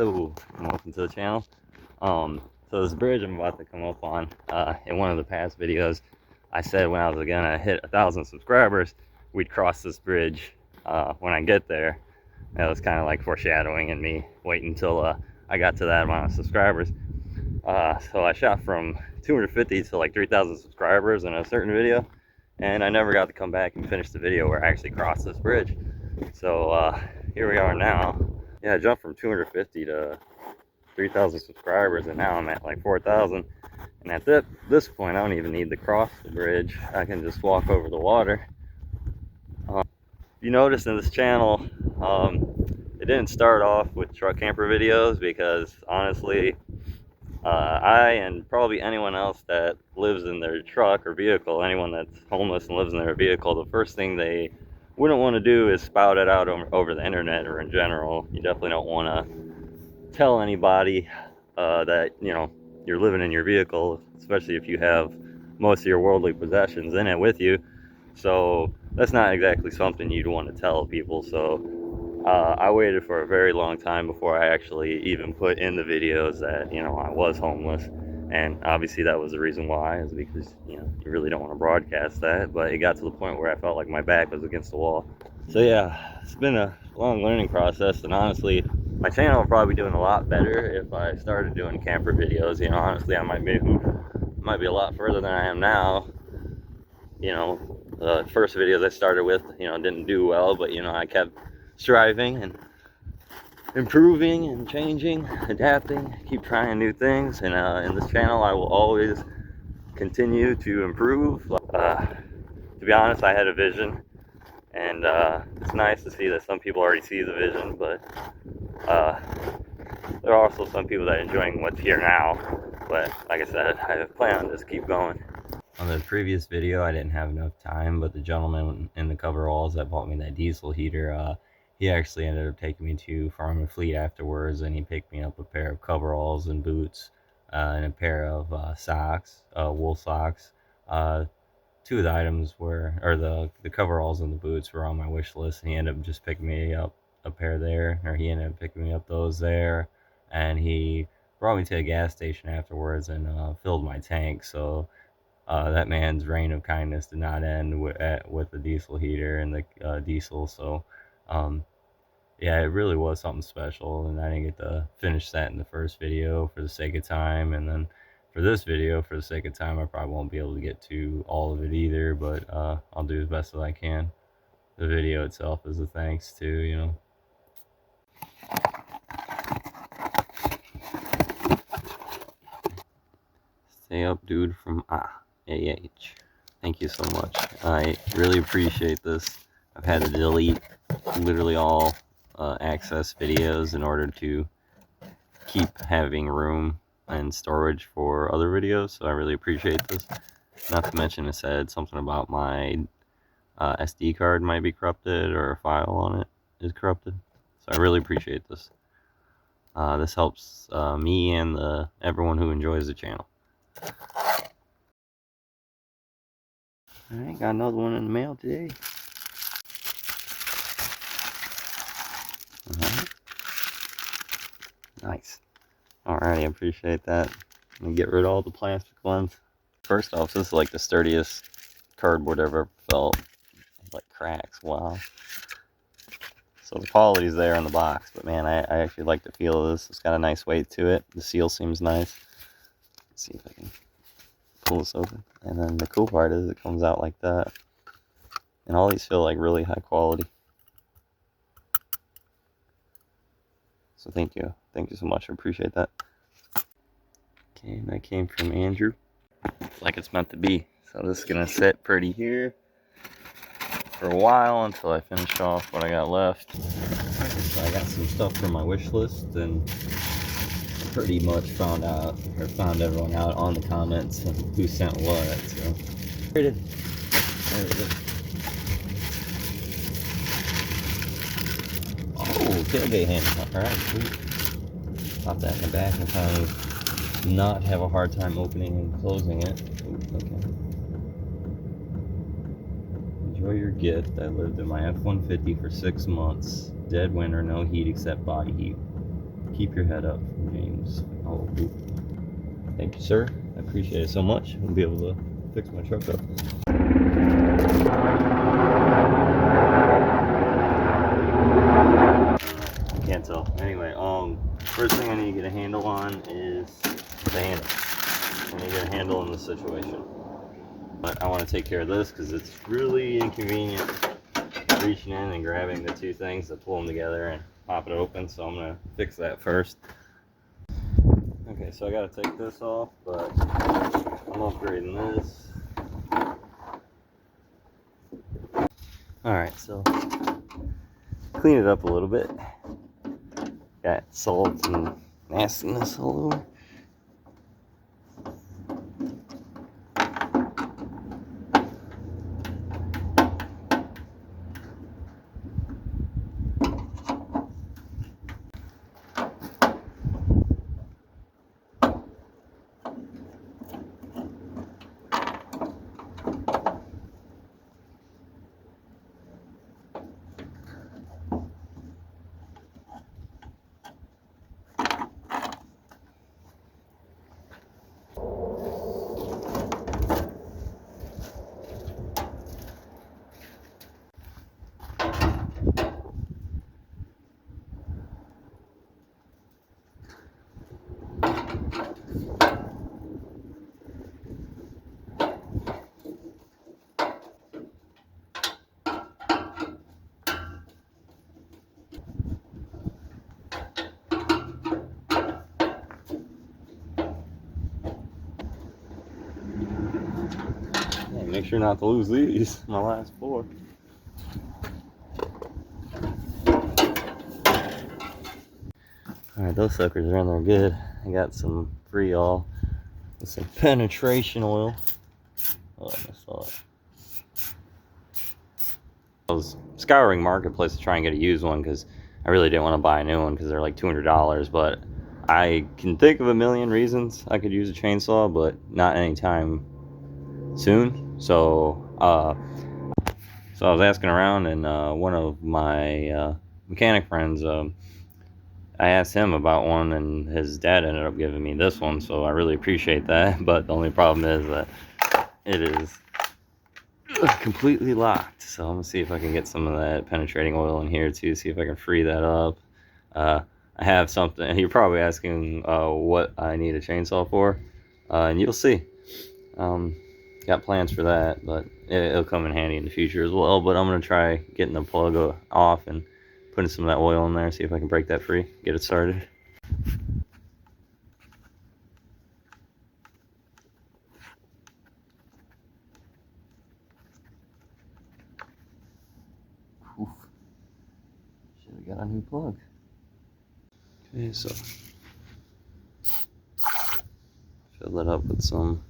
Hello, and welcome to the channel. So this bridge I'm about to come up on, in one of the past videos, I said when I was gonna hit 1,000 subscribers, we'd cross this bridge when I get there. That was kind of like foreshadowing and me waiting until I got to that amount of subscribers. So I shot from 250 to like 3,000 subscribers in a certain video, and I never got to come back and finish the video where I actually crossed this bridge. So here we are now. Yeah, I jumped from 250 to 3,000 subscribers, and now I'm at like 4,000. And at this point, I don't even need to cross the bridge. I can just walk over the water. You notice in this channel, it didn't start off with truck camper videos because honestly, I and probably anyone else that lives in their truck or vehicle, anyone that's homeless and lives in their vehicle, the first thing they wouldn't want to do is spout it out over the internet or in general. You definitely don't want to tell anybody that, you know, you're living in your vehicle, especially if you have most of your worldly possessions in it with you. So that's not exactly something you'd want to tell people. So I waited for a very long time before I actually even put in the videos that, you know, I was homeless. And obviously that was the reason why, is because, you know, you really don't want to broadcast that. But it got to the point where I felt like my back was against the wall. So yeah, it's been a long learning process, and honestly, my channel will probably be doing a lot better if I started doing camper videos. You know, honestly, I might be a lot further than I am now. You know, the first videos I started with, you know, didn't do well, but you know, I kept striving and improving and changing, adapting, keep trying new things. And in this channel, I will always continue to improve. To be honest, I had a vision, and it's nice to see that some people already see the vision, but there are also some people that are enjoying what's here now. But like I said, I plan on just keep going. On the previous video, I didn't have enough time, but the gentleman in the coveralls that bought me that diesel heater, he actually ended up taking me to Farm and Fleet afterwards, and he picked me up a pair of coveralls and boots, and a pair of socks, wool socks. Two of the items were, or the coveralls and the boots were on my wish list, and he ended up just picking me up a pair there, or he ended up picking me up those there, and he brought me to a gas station afterwards and filled my tank. So that man's reign of kindness did not end with the diesel heater and the diesel. So yeah, it really was something special, and I didn't get to finish that in the first video for the sake of time. And then for this video, for the sake of time, I probably won't be able to get to all of it either, but I'll do as best as I can. The video itself is a thanks to, you know. Stay up, dude, from AH. Thank you so much. I really appreciate this. I've had to delete literally all access videos in order to keep having room and storage for other videos, so I really appreciate this. Not to mention, it said something about my SD card might be corrupted, or a file on it is corrupted, so I really appreciate this. This helps me and everyone who enjoys the channel. Alright, got another one in the mail today. Nice. Alright, I appreciate that. I'm gonna get rid of all the plastic ones. First off, this is like the sturdiest cardboard I've ever felt. It's like cracks, wow. So the quality's there in the box, but man, I actually like the feel of this. It's got a nice weight to it. The seal seems nice. Let's see if I can pull this open. And then the cool part is it comes out like that. And all these feel like really high quality. So thank you. Thank you so much. I appreciate that. Okay, and that came from Andrew. It's like it's meant to be. So this is going to sit pretty here for a while until I finish off what I got left. So I got some stuff from my wish list, and pretty much found everyone out on the comments and who sent what. So here it is. There we go. Oh, tailgate handle. Alright, sweet. Pop that in the back and finally not have a hard time opening and closing it. Ooh, okay. Enjoy your gift. I lived in my F-150 for 6 months. Dead winter, no heat except body heat. keep your head up, James. Oh, thank you, sir. I appreciate it so much. We'll be able to fix my truck up. Can't tell. Anyway, first thing I need to get a handle on is the handle. I need to get a handle in this situation. But I want to take care of this because it's really inconvenient reaching in and grabbing the two things to pull them together and pop it open. So I'm going to fix that first. Okay, so I got to take this off, but I'm upgrading this. Alright, so clean it up a little bit. Got salt and nastiness all over. Make sure not to lose these, my last 4. Alright, those suckers are in there good. I got some free all with some penetration oil. Oh, I saw it. I was scouring Marketplace to try and get a used one because I really didn't want to buy a new one because they're like $200, but I can think of a million reasons I could use a chainsaw, but not anytime soon. So I was asking around, and one of my mechanic friends, I asked him about one, and his dad ended up giving me this one, so I really appreciate that. But the only problem is that it is completely locked. So I'm gonna see if I can get some of that penetrating oil in here too, see if I can free that up. I have something, and you're probably asking what I need a chainsaw for, and you'll see. Got plans for that, but it'll come in handy in the future as well. But I'm gonna try getting the plug off and putting some of that oil in there, see if I can break that free, get it started. Oof. Should have got a new plug. Okay, so fill that up with some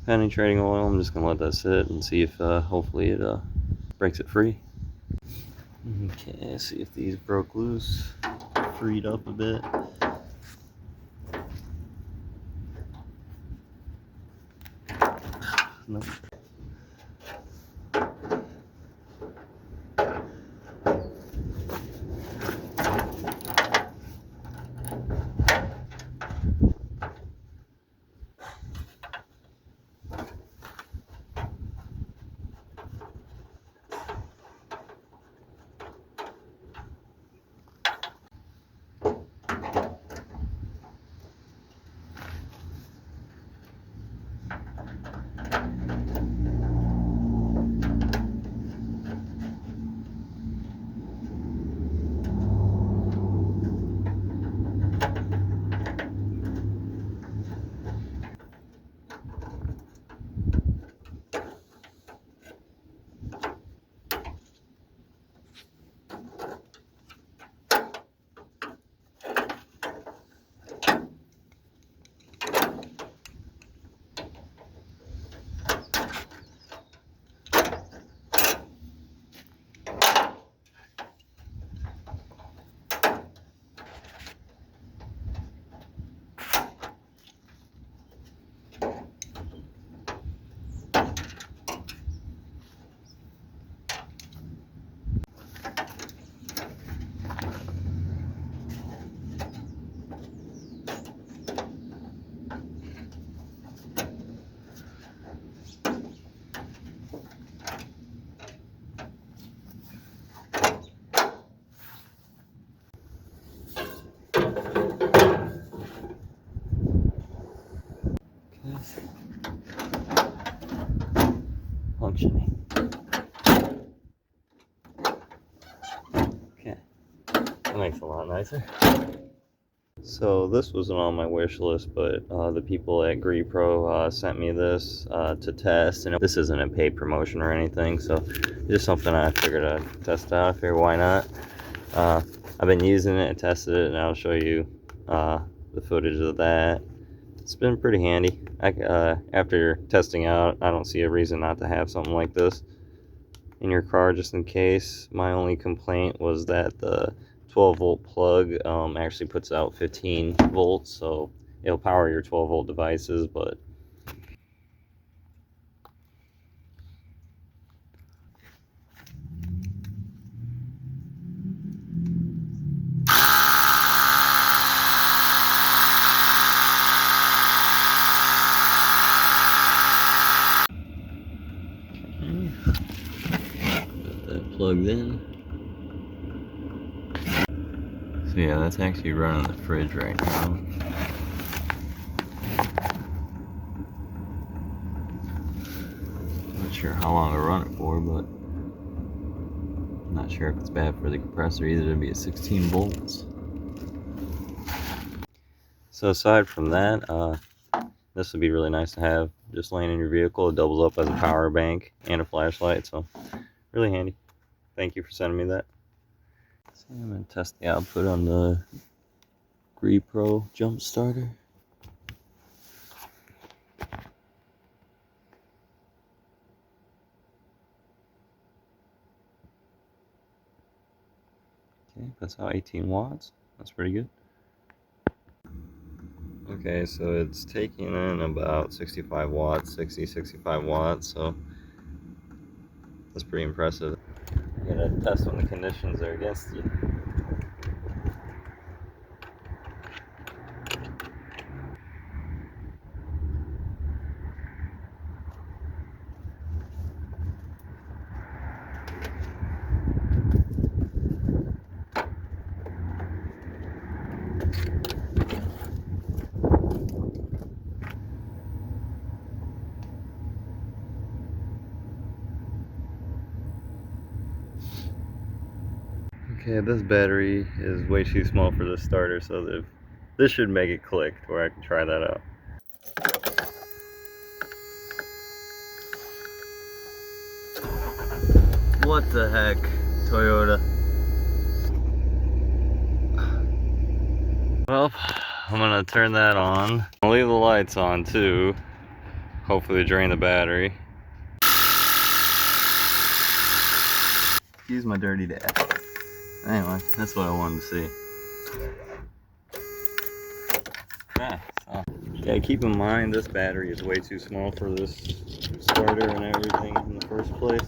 penetrating oil. I'm just gonna let that sit and see if hopefully it breaks it free. Okay, see if these broke loose, freed up a bit. Nope. bank's a lot nicer. So this wasn't on my wish list, but the people at Grepro sent me this to test, and this isn't a paid promotion or anything, so just something I figured I'd test out. I figured why not. I've been using it and tested it, and I'll show you the footage of that. It's been pretty handy. After testing out, I don't see a reason not to have something like this in your car just in case. My only complaint was that the 12-volt plug actually puts out 15 volts, so it'll power your 12-volt devices, but get that plugged in. So yeah, that's actually running the fridge right now. Not sure how long I'll run it for, but I'm not sure if it's bad for the compressor either to be at 16 volts. So aside from that, this would be really nice to have just laying in your vehicle. It doubles up as a power bank and a flashlight, so really handy. Thank you for sending me that. So I'm going to test the output on the Grepro Jump starter. Okay, that's out 18 watts. That's pretty good. Okay, so it's taking in about 65 watts, 65 watts, so that's pretty impressive. I'm gonna test when the conditions are against you. Okay, this battery is way too small for this starter, so this should make it click to where I can try that out. What the heck, Toyota? Well, I'm gonna turn that on. I'll leave the lights on too. Hopefully drain the battery. Excuse my dirty dad. Anyway, that's what I wanted to see. Yeah, so. Yeah, keep in mind this battery is way too small for this starter and everything in the first place.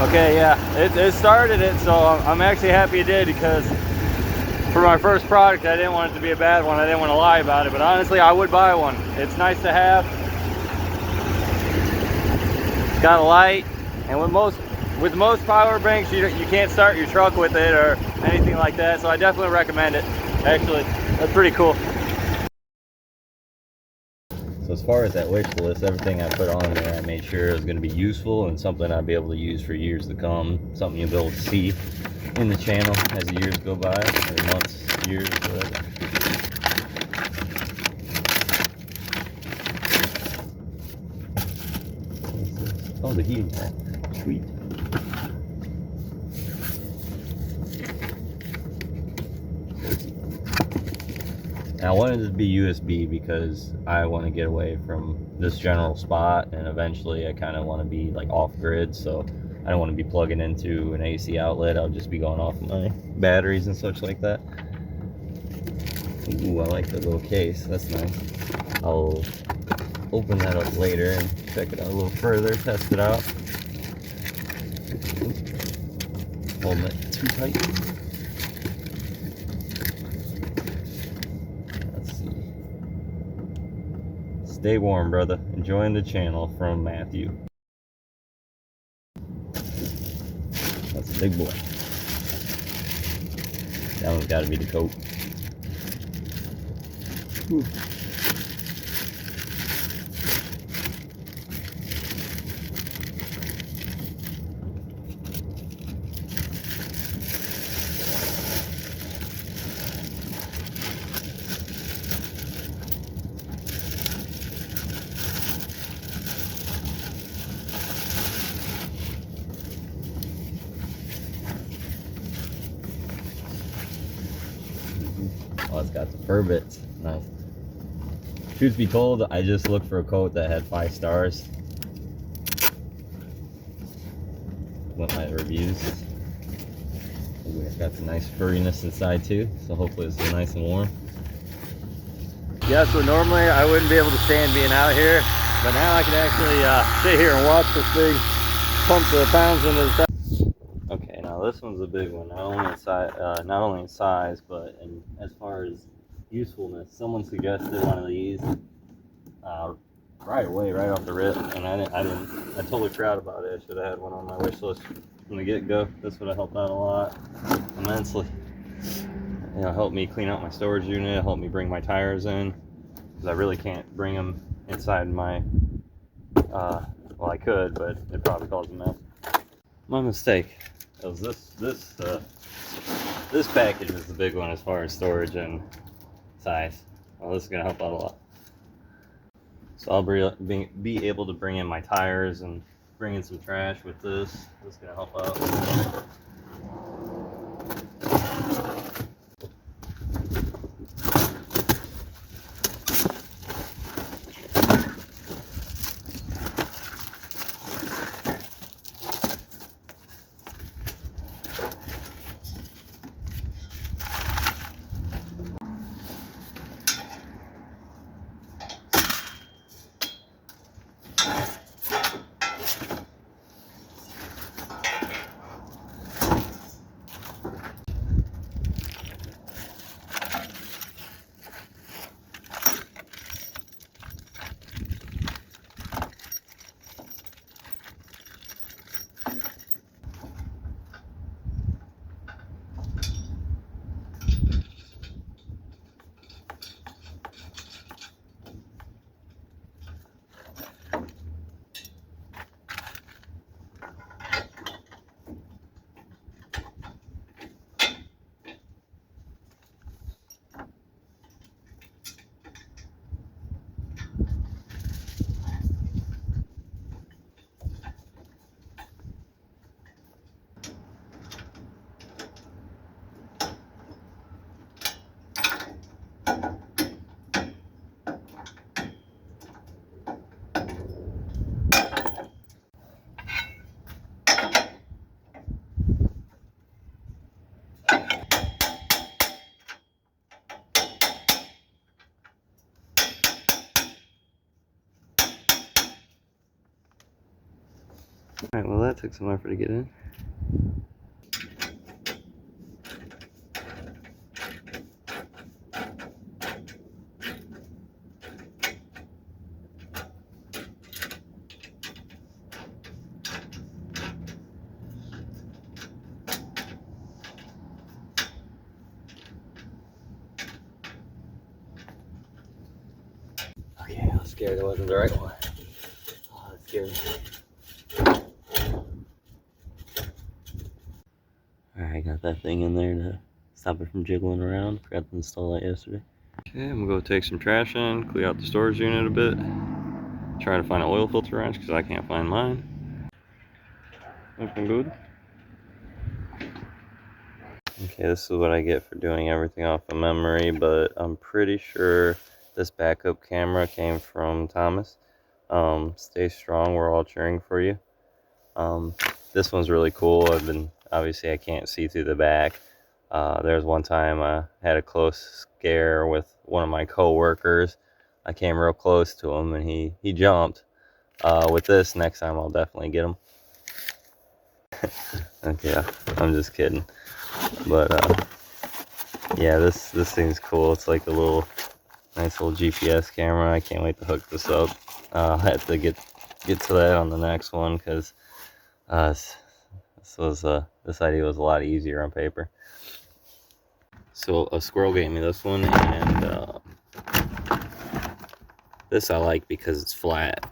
Okay, yeah, it started it, so I'm actually happy it did, because for my first product, I didn't want it to be a bad one. I didn't want to lie about it, but honestly, I would buy one. It's nice to have. It's got a light, and with most power banks, you can't start your truck with it or anything like that, so I definitely recommend it. Actually, that's pretty cool. So as far as that wish list, everything I put on there, I made sure it was going to be useful and something I'd be able to use for years to come. Something you'll be able to see in the channel as the years go by, or months, years, whatever. Oh, the heating pad. Sweet. Now, I wanted it to be USB because I want to get away from this general spot, and eventually I kind of want to be like off grid, so I don't want to be plugging into an AC outlet. I'll just be going off my batteries and such like that. Ooh, I like the little case. That's nice. I'll open that up later and check it out a little further, test it out. Holding it too tight. Let's see. Stay warm, brother. Enjoying the channel from Matthew. That's a big boy. That one's got to be the coat. Whew. Oh, it's got the fur bits. Nice. Truth be told, I just looked for a coat that had 5 stars. Went my reviews. Ooh, it's got the nice furriness inside too, so hopefully it's nice and warm. Yeah, so normally I wouldn't be able to stand being out here, but now I can actually sit here and watch this thing pump the pounds into the tire. Okay, now this one's a big one, not only in size, but as far as usefulness. Someone suggested one of these right away, right off the rip, and I totally forgot about it. I should have had one on my wish list from the get-go. This would have helped out a lot immensely. You know, helped me clean out my storage unit, helped me bring my tires in, because I really can't bring them inside my well, I could, but it probably caused a mess. My mistake. It was this package is the big one as far as storage and size. Well, this is gonna help out a lot. So I'll be able to bring in my tires and bring in some trash with this. This is gonna help out. Alright, well that took some effort to get in. Okay, I was scared it wasn't the right one. Oh, that scared me. Alright, got that thing in there to stop it from jiggling around. Forgot to install that yesterday. Okay, I'm gonna go take some trash in, clear out the storage unit a bit. Try to find an oil filter wrench because I can't find mine. Looking good. Okay, this is what I get for doing everything off of memory, but I'm pretty sure this backup camera came from Thomas. Stay strong, we're all cheering for you. This one's really cool. Obviously I can't see through the back. There's one time I had a close scare with one of my co-workers. I came real close to him and he jumped. With this, next time I'll definitely get him. Okay, yeah, I'm just kidding. But yeah, this thing's cool. It's like a nice little GPS camera. I can't wait to hook this up. I have to get to that on the next one because this idea was a lot easier on paper. So a squirrel gave me this one, and this I like because it's flat.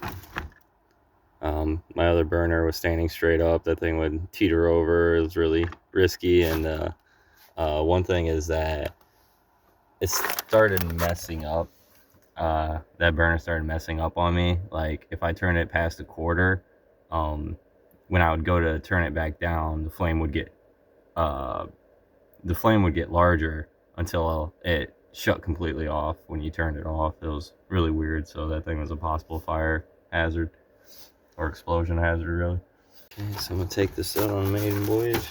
My other burner was standing straight up. That thing would teeter over. It was really risky. And one thing is that it started messing up. That burner started messing up on me. Like if I turned it past a quarter, when I would go to turn it back down, the flame would get larger until it shut completely off when you turned it off. It was really weird. So that thing was a possible fire hazard or explosion hazard, really. Okay, so I'm gonna take this out on a maiden voyage.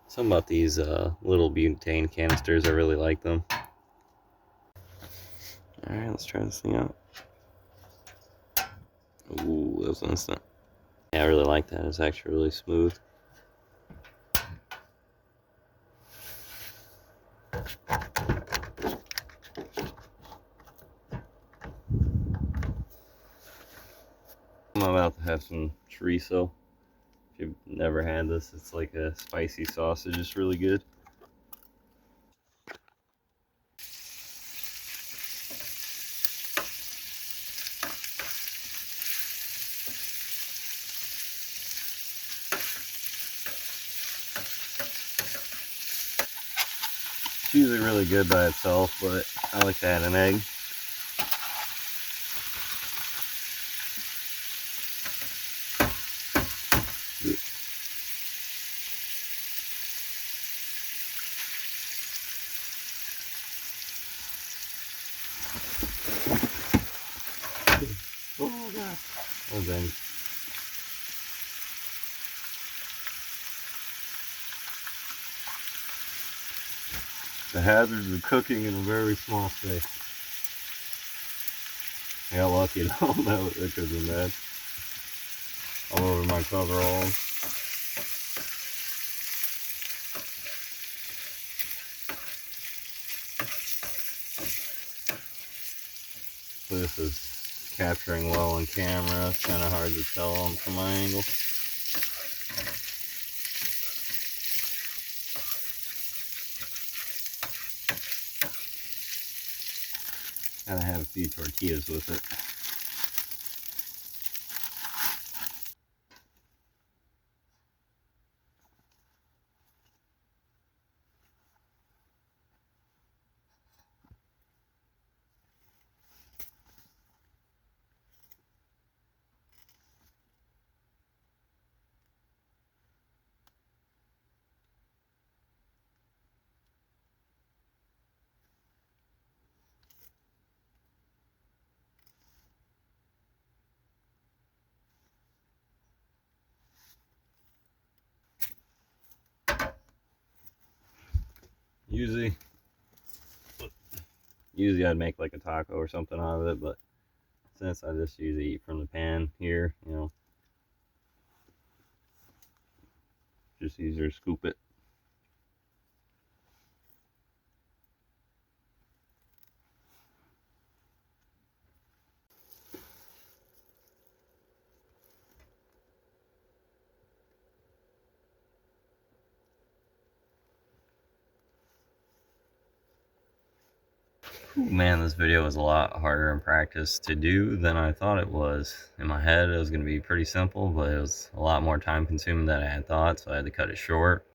Something about these little butane canisters, I really like them. Alright, let's try this thing out. Ooh, that was instant. Yeah, I really like that. It's actually really smooth. I'm about to have some chorizo. If you've never had this, it's like a spicy sausage. It's really good. It's usually really good by itself, but I like to add an egg. Oh god. Oh dang. The hazards of cooking in a very small space. I got lucky though. That could have been bad. All over my coveralls. So this is capturing well on camera. It's kind of hard to tell from my angle. Gotta have a few tortillas with it. Usually I'd make like a taco or something out of it, but since I just usually eat from the pan here, you know, just easier to scoop it. Man, this video was a lot harder in practice to do than I thought it was. In my head, it was going to be pretty simple, but it was a lot more time consuming than I had thought, so I had to cut it short.